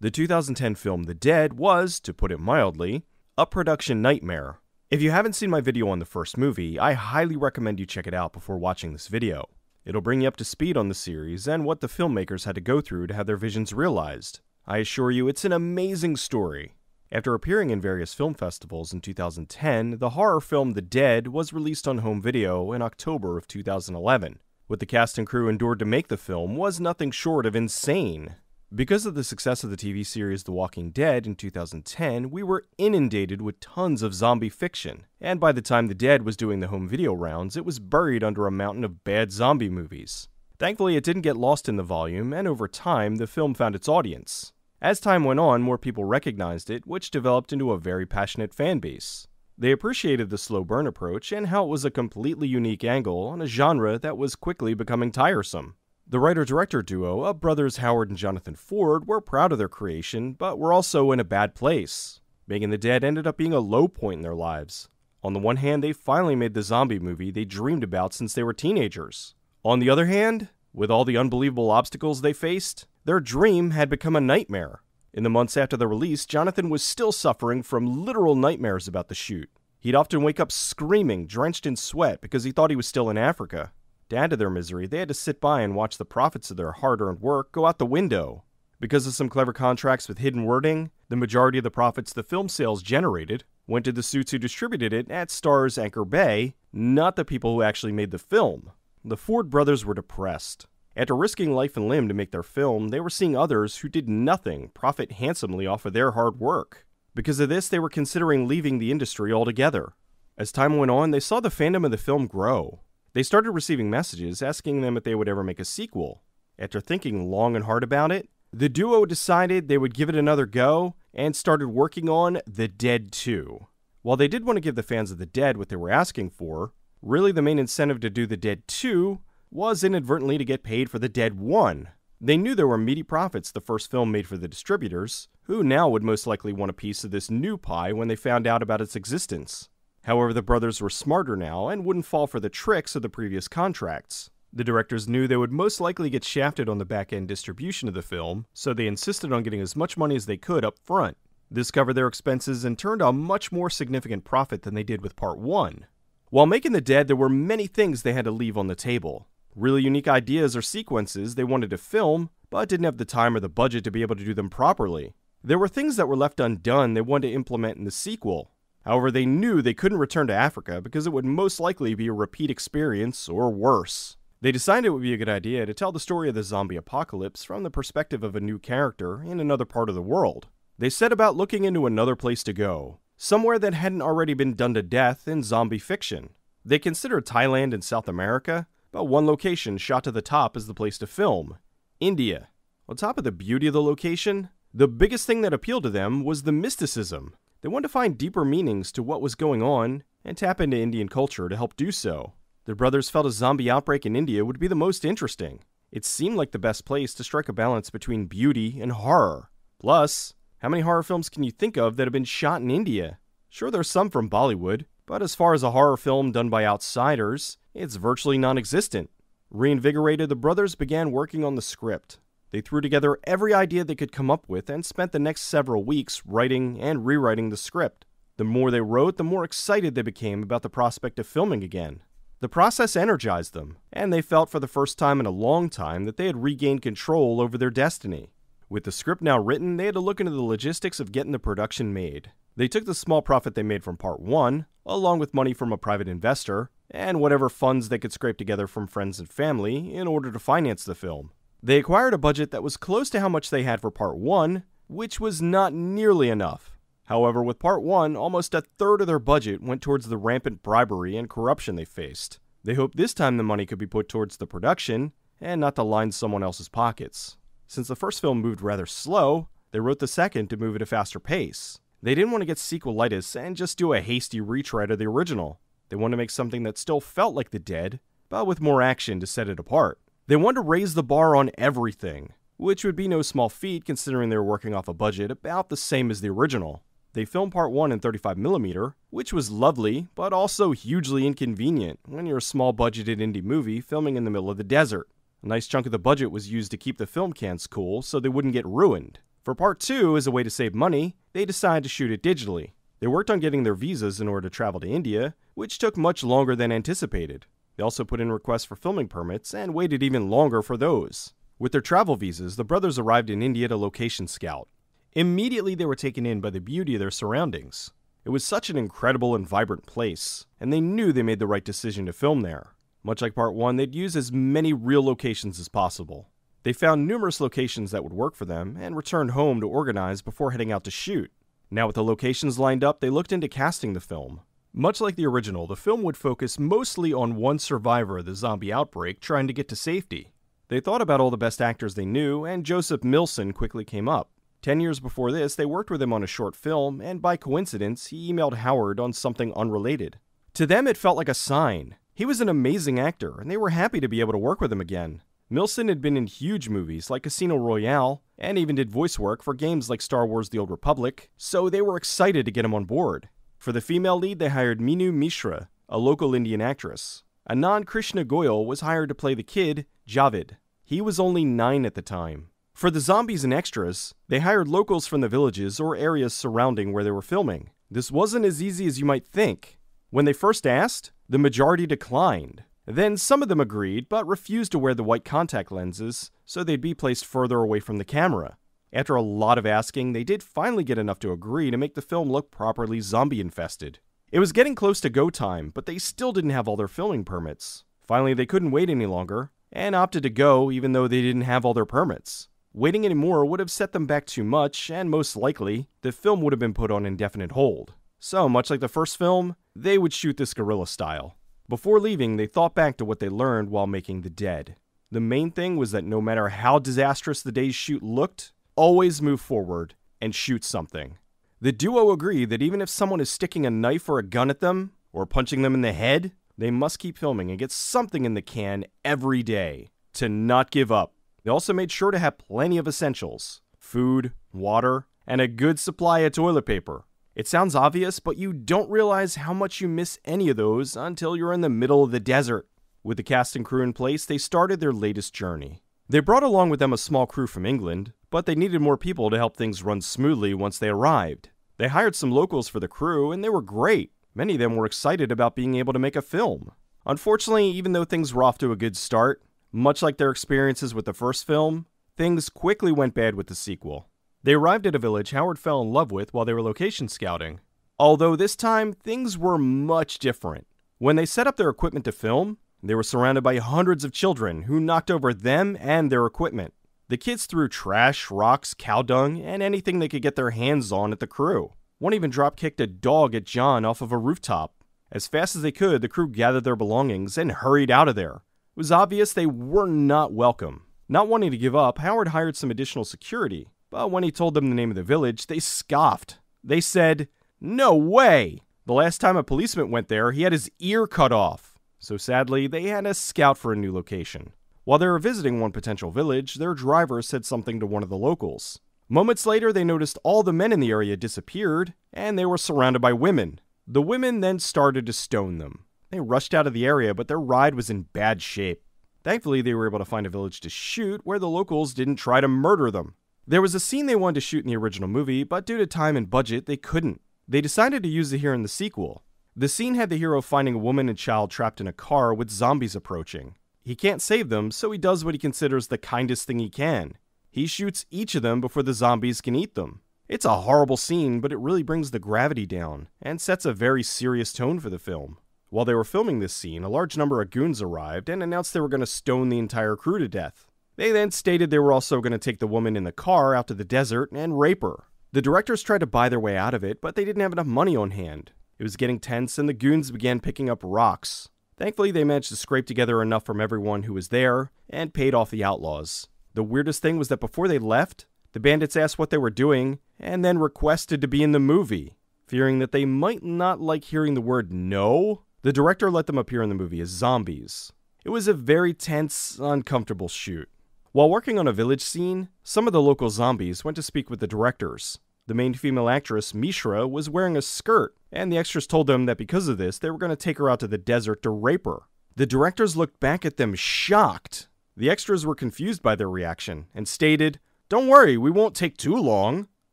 The 2010 film The Dead was, to put it mildly, a production nightmare. If you haven't seen my video on the first movie, I highly recommend you check it out before watching this video. It'll bring you up to speed on the series and what the filmmakers had to go through to have their visions realized. I assure you, it's an amazing story. After appearing in various film festivals in 2010, the horror film The Dead was released on home video in October of 2011. What the cast and crew endured to make the film was nothing short of insane. Because of the success of the TV series The Walking Dead in 2010, we were inundated with tons of zombie fiction, and by the time The Dead was doing the home video rounds, it was buried under a mountain of bad zombie movies. Thankfully, it didn't get lost in the volume, and over time, the film found its audience. As time went on, more people recognized it, which developed into a very passionate fan base. They appreciated the slow burn approach and how it was a completely unique angle on a genre that was quickly becoming tiresome. The writer-director duo of brothers Howard and Jonathan Ford were proud of their creation, but were also in a bad place. Making The Dead ended up being a low point in their lives. On the one hand, they finally made the zombie movie they dreamed about since they were teenagers. On the other hand, with all the unbelievable obstacles they faced, their dream had become a nightmare. In the months after the release, Jonathan was still suffering from literal nightmares about the shoot. He'd often wake up screaming, drenched in sweat, because he thought he was still in Africa. To add to their misery, they had to sit by and watch the profits of their hard-earned work go out the window. Because of some clever contracts with hidden wording, the majority of the profits the film sales generated went to the suits who distributed it at Starz Anchor Bay, not the people who actually made the film. The Ford brothers were depressed. After risking life and limb to make their film, they were seeing others who did nothing profit handsomely off of their hard work. Because of this, they were considering leaving the industry altogether. As time went on, they saw the fandom of the film grow. They started receiving messages asking them if they would ever make a sequel. After thinking long and hard about it, the duo decided they would give it another go and started working on The Dead 2. While they did want to give the fans of The Dead what they were asking for, really the main incentive to do The Dead 2 was inadvertently to get paid for The Dead 1. They knew there were meaty profits the first film made for the distributors, who now would most likely want a piece of this new pie when they found out about its existence. However, the brothers were smarter now and wouldn't fall for the tricks of the previous contracts. The directors knew they would most likely get shafted on the back-end distribution of the film, so they insisted on getting as much money as they could up front. This covered their expenses and turned a much more significant profit than they did with Part 1. While making The Dead, there were many things they had to leave on the table. Really unique ideas or sequences they wanted to film, but didn't have the time or the budget to be able to do them properly. There were things that were left undone they wanted to implement in the sequel. However, they knew they couldn't return to Africa because it would most likely be a repeat experience, or worse. They decided it would be a good idea to tell the story of the zombie apocalypse from the perspective of a new character in another part of the world. They set about looking into another place to go, somewhere that hadn't already been done to death in zombie fiction. They considered Thailand and South America, but one location shot to the top as the place to film: India. On top of the beauty of the location, the biggest thing that appealed to them was the mysticism. They wanted to find deeper meanings to what was going on and tap into Indian culture to help do so. The brothers felt a zombie outbreak in India would be the most interesting. It seemed like the best place to strike a balance between beauty and horror. Plus, how many horror films can you think of that have been shot in India? Sure, there's some from Bollywood, but as far as a horror film done by outsiders, it's virtually non-existent. Reinvigorated, the brothers began working on the script. They threw together every idea they could come up with and spent the next several weeks writing and rewriting the script. The more they wrote, the more excited they became about the prospect of filming again. The process energized them, and they felt for the first time in a long time that they had regained control over their destiny. With the script now written, they had to look into the logistics of getting the production made. They took the small profit they made from Part 1, along with money from a private investor, and whatever funds they could scrape together from friends and family in order to finance the film. They acquired a budget that was close to how much they had for Part 1, which was not nearly enough. However, with Part 1, almost a third of their budget went towards the rampant bribery and corruption they faced. They hoped this time the money could be put towards the production, and not to line someone else's pockets. Since the first film moved rather slow, they wrote the second to move at a faster pace. They didn't want to get sequelitis and just do a hasty retread of the original. They wanted to make something that still felt like The Dead, but with more action to set it apart. They wanted to raise the bar on everything, which would be no small feat considering they were working off a budget about the same as the original. They filmed Part 1 in 35mm, which was lovely, but also hugely inconvenient when you're a small-budgeted indie movie filming in the middle of the desert. A nice chunk of the budget was used to keep the film cans cool so they wouldn't get ruined. For part 2, as a way to save money, they decided to shoot it digitally. They worked on getting their visas in order to travel to India, which took much longer than anticipated. They also put in requests for filming permits and waited even longer for those. With their travel visas, the brothers arrived in India to location scout. Immediately they were taken in by the beauty of their surroundings. It was such an incredible and vibrant place, and they knew they made the right decision to film there. Much like part 1, they'd use as many real locations as possible. They found numerous locations that would work for them and returned home to organize before heading out to shoot. Now with the locations lined up, they looked into casting the film. Much like the original, the film would focus mostly on one survivor of the zombie outbreak trying to get to safety. They thought about all the best actors they knew, and Joseph Milson quickly came up. 10 years before this, they worked with him on a short film, and by coincidence, he emailed Howard on something unrelated. To them, it felt like a sign. He was an amazing actor, and they were happy to be able to work with him again. Milson had been in huge movies like Casino Royale, and even did voice work for games like Star Wars The Old Republic, so they were excited to get him on board. For the female lead, they hired Meenu Mishra, a local Indian actress. Anand Krishna Goyal was hired to play the kid, Javed. He was only 9 at the time. For the zombies and extras, they hired locals from the villages or areas surrounding where they were filming. This wasn't as easy as you might think. When they first asked, the majority declined. Then some of them agreed, but refused to wear the white contact lenses, so they'd be placed further away from the camera. After a lot of asking, they did finally get enough to agree to make the film look properly zombie-infested. It was getting close to go time, but they still didn't have all their filming permits. Finally, they couldn't wait any longer, and opted to go even though they didn't have all their permits. Waiting anymore would have set them back too much, and most likely, the film would have been put on indefinite hold. So, much like the first film, they would shoot this guerrilla style. Before leaving, they thought back to what they learned while making The Dead. The main thing was that no matter how disastrous the day's shoot looked, always move forward and shoot something. The duo agreed that even if someone is sticking a knife or a gun at them, or punching them in the head, they must keep filming and get something in the can every day to not give up. They also made sure to have plenty of essentials: food, water, and a good supply of toilet paper. It sounds obvious, but you don't realize how much you miss any of those until you're in the middle of the desert. With the cast and crew in place, they started their latest journey. They brought along with them a small crew from England, but they needed more people to help things run smoothly once they arrived. They hired some locals for the crew, and they were great. Many of them were excited about being able to make a film. Unfortunately, even though things were off to a good start, much like their experiences with the first film, things quickly went bad with the sequel. They arrived at a village Howard fell in love with while they were location scouting. Although this time, things were much different. When they set up their equipment to film, they were surrounded by hundreds of children who knocked over them and their equipment. The kids threw trash, rocks, cow dung, and anything they could get their hands on at the crew. One even drop-kicked a dog at John off of a rooftop. As fast as they could, the crew gathered their belongings and hurried out of there. It was obvious they were not welcome. Not wanting to give up, Howard hired some additional security. But when he told them the name of the village, they scoffed. They said, "No way! The last time a policeman went there, he had his ear cut off." So sadly, they had to scout for a new location. While they were visiting one potential village, their driver said something to one of the locals. Moments later, they noticed all the men in the area disappeared, and they were surrounded by women. The women then started to stone them. They rushed out of the area, but their ride was in bad shape. Thankfully, they were able to find a village to shoot where the locals didn't try to murder them. There was a scene they wanted to shoot in the original movie, but due to time and budget, they couldn't. They decided to use it here in the sequel. The scene had the hero finding a woman and child trapped in a car with zombies approaching. He can't save them, so he does what he considers the kindest thing he can. He shoots each of them before the zombies can eat them. It's a horrible scene, but it really brings the gravity down, and sets a very serious tone for the film. While they were filming this scene, a large number of goons arrived and announced they were going to stone the entire crew to death. They then stated they were also going to take the woman in the car out to the desert and rape her. The directors tried to buy their way out of it, but they didn't have enough money on hand. It was getting tense, and the goons began picking up rocks. Thankfully, they managed to scrape together enough from everyone who was there, and paid off the outlaws. The weirdest thing was that before they left, the bandits asked what they were doing, and then requested to be in the movie. Fearing that they might not like hearing the word no, the director let them appear in the movie as zombies. It was a very tense, uncomfortable shoot. While working on a village scene, some of the local zombies went to speak with the directors. The main female actress, Mishra, was wearing a skirt, and the extras told them that because of this, they were going to take her out to the desert to rape her. The directors looked back at them shocked. The extras were confused by their reaction, and stated, "Don't worry, we won't take too long."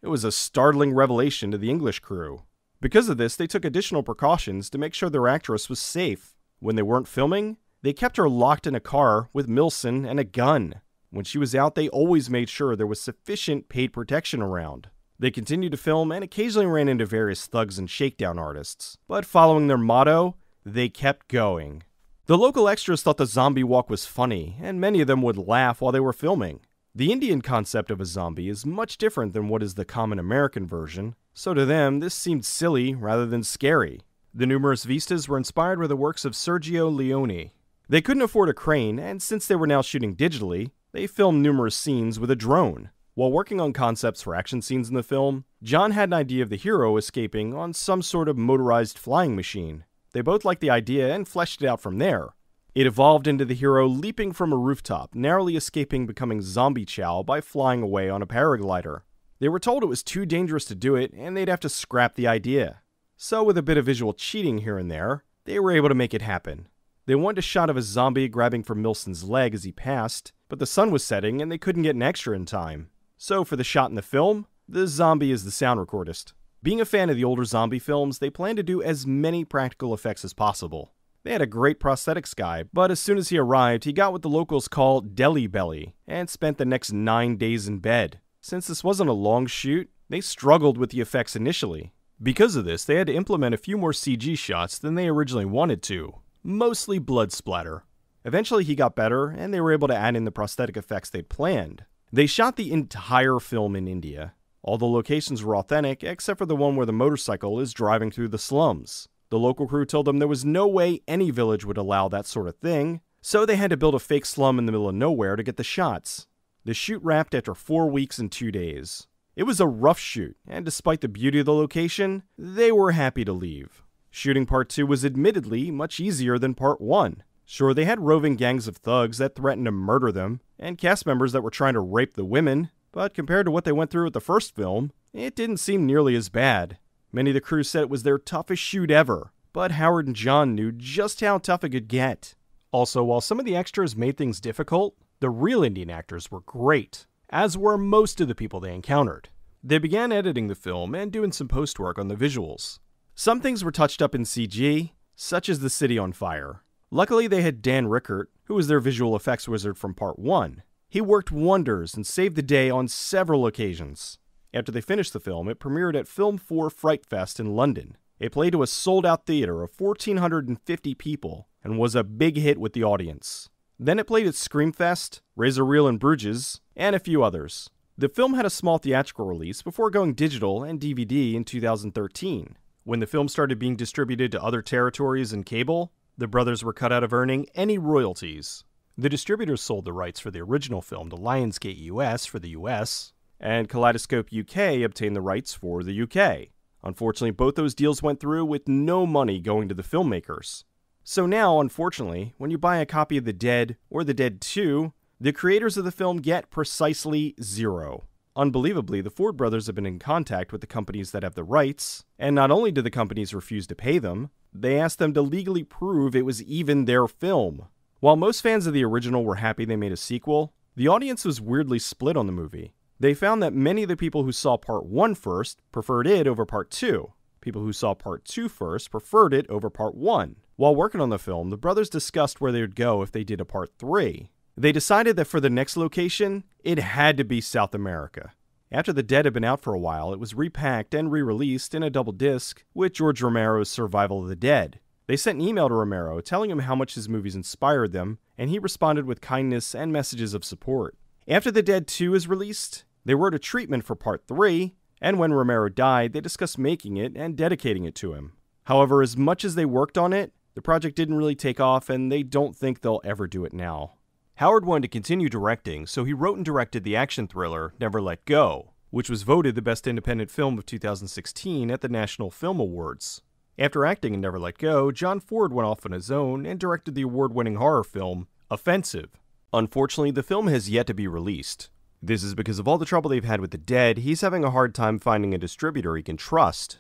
It was a startling revelation to the English crew. Because of this, they took additional precautions to make sure their actress was safe. When they weren't filming, they kept her locked in a car with Milson and a gun. When she was out, they always made sure there was sufficient paid protection around. They continued to film and occasionally ran into various thugs and shakedown artists. But following their motto, they kept going. The local extras thought the zombie walk was funny, and many of them would laugh while they were filming. The Indian concept of a zombie is much different than what is the common American version, so to them, this seemed silly rather than scary. The numerous vistas were inspired by the works of Sergio Leone. They couldn't afford a crane, and since they were now shooting digitally, they filmed numerous scenes with a drone. While working on concepts for action scenes in the film, John had an idea of the hero escaping on some sort of motorized flying machine. They both liked the idea and fleshed it out from there. It evolved into the hero leaping from a rooftop, narrowly escaping becoming zombie chow by flying away on a paraglider. They were told it was too dangerous to do it, and they'd have to scrap the idea. So with a bit of visual cheating here and there, they were able to make it happen. They wanted a shot of a zombie grabbing for Milson's leg as he passed, but the sun was setting and they couldn't get an extra in time. So for the shot in the film, the zombie is the sound recordist. Being a fan of the older zombie films, they planned to do as many practical effects as possible. They had a great prosthetics guy, but as soon as he arrived, he got what the locals call deli belly, and spent the next 9 days in bed. Since this wasn't a long shoot, they struggled with the effects initially. Because of this, they had to implement a few more CG shots than they originally wanted to, mostly blood splatter. Eventually he got better, and they were able to add in the prosthetic effects they'd planned. They shot the entire film in India. All the locations were authentic, except for the one where the motorcycle is driving through the slums. The local crew told them there was no way any village would allow that sort of thing, so they had to build a fake slum in the middle of nowhere to get the shots. The shoot wrapped after 4 weeks and 2 days. It was a rough shoot, and despite the beauty of the location, they were happy to leave. Shooting part 2 was admittedly much easier than part 1. Sure, they had roving gangs of thugs that threatened to murder them, and cast members that were trying to rape the women, but compared to what they went through with the first film, it didn't seem nearly as bad. Many of the crew said it was their toughest shoot ever, but Howard and John knew just how tough it could get. Also, while some of the extras made things difficult, the real Indian actors were great, as were most of the people they encountered. They began editing the film and doing some post-work on the visuals. Some things were touched up in CG, such as the city on fire. Luckily, they had Dan Rickert, who was their visual effects wizard from part 1. He worked wonders and saved the day on several occasions. After they finished the film, it premiered at Film 4 Fright Fest in London. It played to a sold-out theater of 1,450 people and was a big hit with the audience. Then it played at Screamfest, Razor Reel in Bruges, and a few others. The film had a small theatrical release before going digital and DVD in 2013. When the film started being distributed to other territories and cable, the brothers were cut out of earning any royalties. The distributors sold the rights for the original film to Lionsgate US for the US, and Kaleidoscope UK obtained the rights for the UK. Unfortunately, both those deals went through with no money going to the filmmakers. So now, unfortunately, when you buy a copy of The Dead or The Dead 2, the creators of the film get precisely zero. Unbelievably, the Ford brothers have been in contact with the companies that have the rights, and not only did the companies refuse to pay them, they asked them to legally prove it was even their film. While most fans of the original were happy they made a sequel, the audience was weirdly split on the movie. They found that many of the people who saw part 1 first preferred it over part 2. People who saw part 2 first preferred it over part 1. While working on the film, the brothers discussed where they would go if they did a part 3. They decided that for the next location, it had to be South America. After The Dead had been out for a while, it was repacked and re-released in a double disc with George Romero's Survival of the Dead. They sent an email to Romero telling him how much his movies inspired them, and he responded with kindness and messages of support. After The Dead 2 is released, they wrote a treatment for part 3, and when Romero died, they discussed making it and dedicating it to him. However, as much as they worked on it, the project didn't really take off, and they don't think they'll ever do it now. Howard wanted to continue directing, so he wrote and directed the action thriller Never Let Go, which was voted the best independent film of 2016 at the National Film Awards. After acting in Never Let Go, John Ford went off on his own and directed the award-winning horror film Offensive. Unfortunately, the film has yet to be released. This is because of all the trouble they've had with The Dead, he's having a hard time finding a distributor he can trust.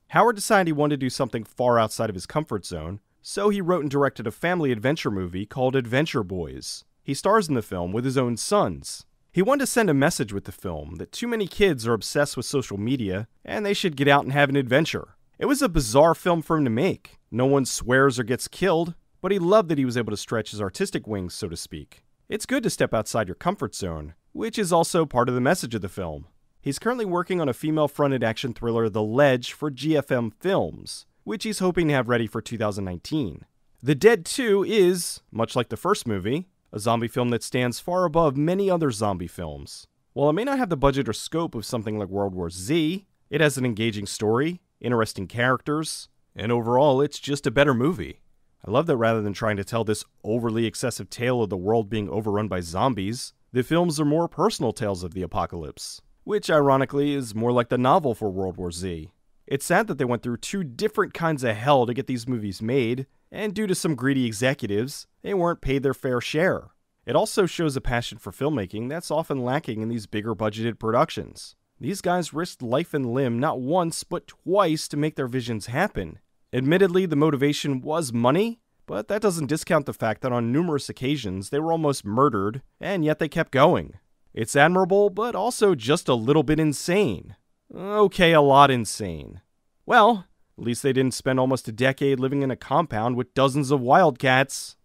Howard decided he wanted to do something far outside of his comfort zone, so he wrote and directed a family adventure movie called Adventure Boys. He stars in the film with his own sons. He wanted to send a message with the film that too many kids are obsessed with social media and they should get out and have an adventure. It was a bizarre film for him to make. No one swears or gets killed, but he loved that he was able to stretch his artistic wings, so to speak. It's good to step outside your comfort zone, which is also part of the message of the film. He's currently working on a female-fronted action thriller, The Ledge, for GFM Films, which he's hoping to have ready for 2019. The Dead 2 is, much like the first movie, a zombie film that stands far above many other zombie films. While it may not have the budget or scope of something like World War Z, it has an engaging story, interesting characters, and overall, it's just a better movie. I love that rather than trying to tell this overly excessive tale of the world being overrun by zombies, the films are more personal tales of the apocalypse, which ironically is more like the novel for World War Z. It's sad that they went through two different kinds of hell to get these movies made, and due to some greedy executives, they weren't paid their fair share. It also shows a passion for filmmaking that's often lacking in these bigger budgeted productions. These guys risked life and limb not once but twice to make their visions happen. Admittedly, the motivation was money, but that doesn't discount the fact that on numerous occasions they were almost murdered, and yet they kept going. It's admirable, but also just a little bit insane. Okay, a lot insane. Well, at least they didn't spend almost a decade living in a compound with dozens of wildcats.